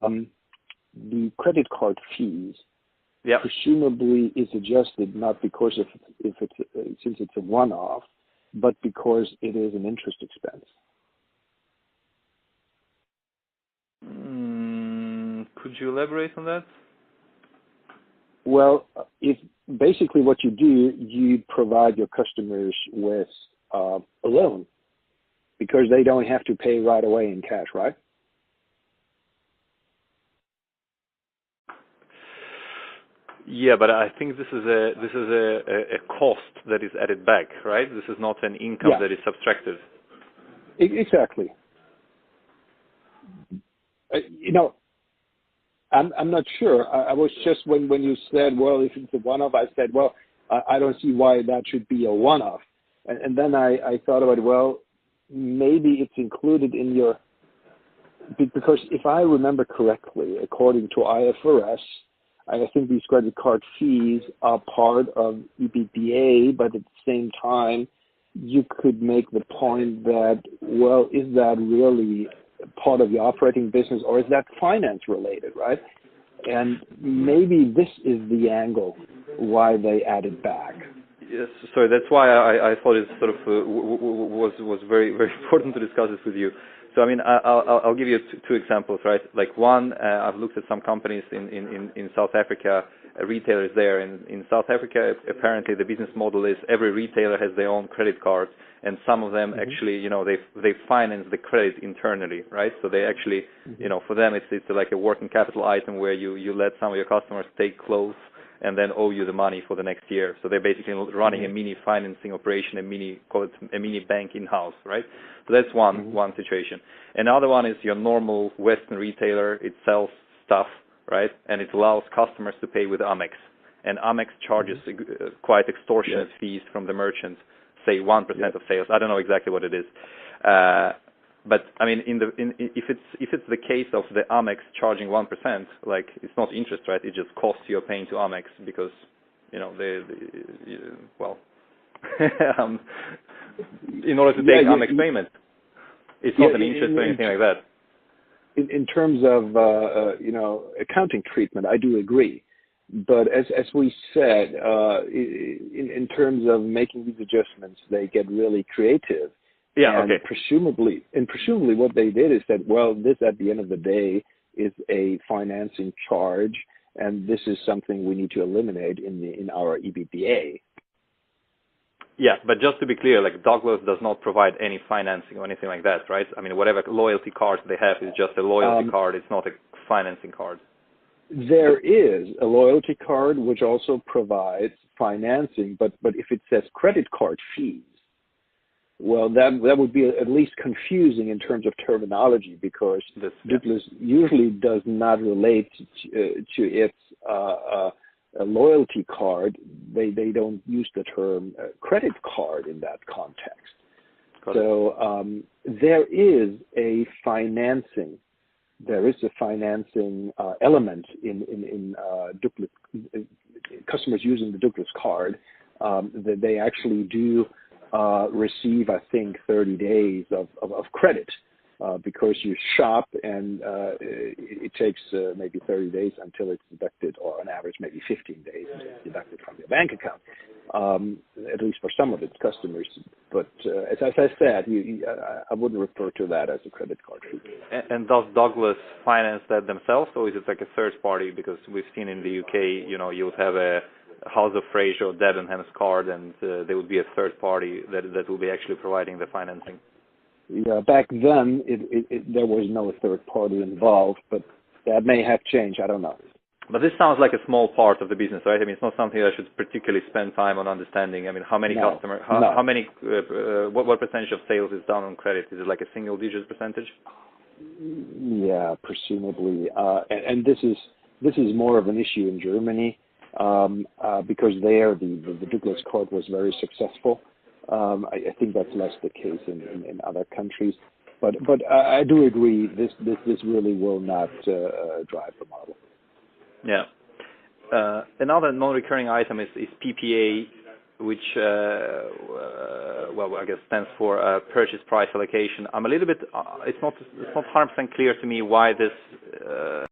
the credit card fees Yeah. presumably is adjusted not because if it's since it's a one-off, but because it is an interest expense. Could you elaborate on that? Well, if basically what you do, you provide your customers with a loan because they don't have to pay right away in cash, right? Yeah, but I think this is a cost that is added back, right? This is not an income Yeah, that is subtracted. exactly. I'm not sure. I was just when you said, well, if it's a one-off, I said, well, I don't see why that should be a one-off. And then I thought about, well, maybe it's included in your, because if I remember correctly, according to IFRS, I think these credit card fees are part of EBITDA, but at the same time, you could make the point that, well, is that really part of the operating business or is that finance related, right? And maybe this is the angle why they added back. Yes, sorry. That's why I thought it sort of was very very important to discuss this with you. So I mean, I'll give you two examples, right? Like one, I've looked at some companies in South Africa, retailers there. In South Africa, apparently the business model is every retailer has their own credit card, and some of them actually, they finance the credit internally, right? So they actually, for them it's like a working capital item where you let some of your customers take clothes and then owe you the money for the next year. So they're basically running a mini financing operation, call it a mini bank in-house, right? So that's one situation. Another one is your normal Western retailer. It sells stuff, right? And it allows customers to pay with Amex. And Amex charges quite extortionate fees from the merchants, say 1% of sales. I don't know exactly what it is. But I mean, if it's the case of the Amex charging 1%, like it's not interest, right? It just costs you're paying to Amex because, well, in order to take Amex payment, it's not an interest or anything like that. In terms of accounting treatment, I do agree. But as we said, in terms of making these adjustments, they get really creative. Yeah, and presumably what they did is that, well, this at the end of the day is a financing charge, and this is something we need to eliminate in our EBITDA. Yeah, but just to be clear, like Douglas does not provide any financing or anything like that, right? I mean, whatever loyalty cards they have is just a loyalty card. It's not a financing card. There is a loyalty card which also provides financing, but if it says credit card fees, well, that would be at least confusing in terms of terminology because Douglas usually does not relate to its a loyalty card. They don't use the term credit card in that context. So there is a financing. There is a financing element in Douglas. Customers using the Douglas card that they actually do receive, I think, 30 days of credit because you shop and it takes maybe 30 days until it's deducted, or on average maybe 15 days until it's deducted from your bank account, at least for some of its customers. But as I said, I wouldn't refer to that as a credit card fee. And does Douglas finance that themselves, or is it like a third party? Because we've seen in the UK, you would have a House of Fraser or Debenhams card, and there would be a third party that will be actually providing the financing. Yeah, back then there was no third party involved, but that may have changed. I don't know. But this sounds like a small part of the business, right? I mean, it's not something I should particularly spend time on understanding. I mean, how many customers, how many, what percentage of sales is done on credit? Is it like a single-digit percentage? Yeah, presumably. And this is more of an issue in Germany because there the Douglas card was very successful. I think that's less the case in other countries. But I do agree this really will not drive the model. Yeah. Another non-recurring item is PPA, which well, I guess stands for purchase price allocation. I'm a little bit. It's not 100% clear to me why this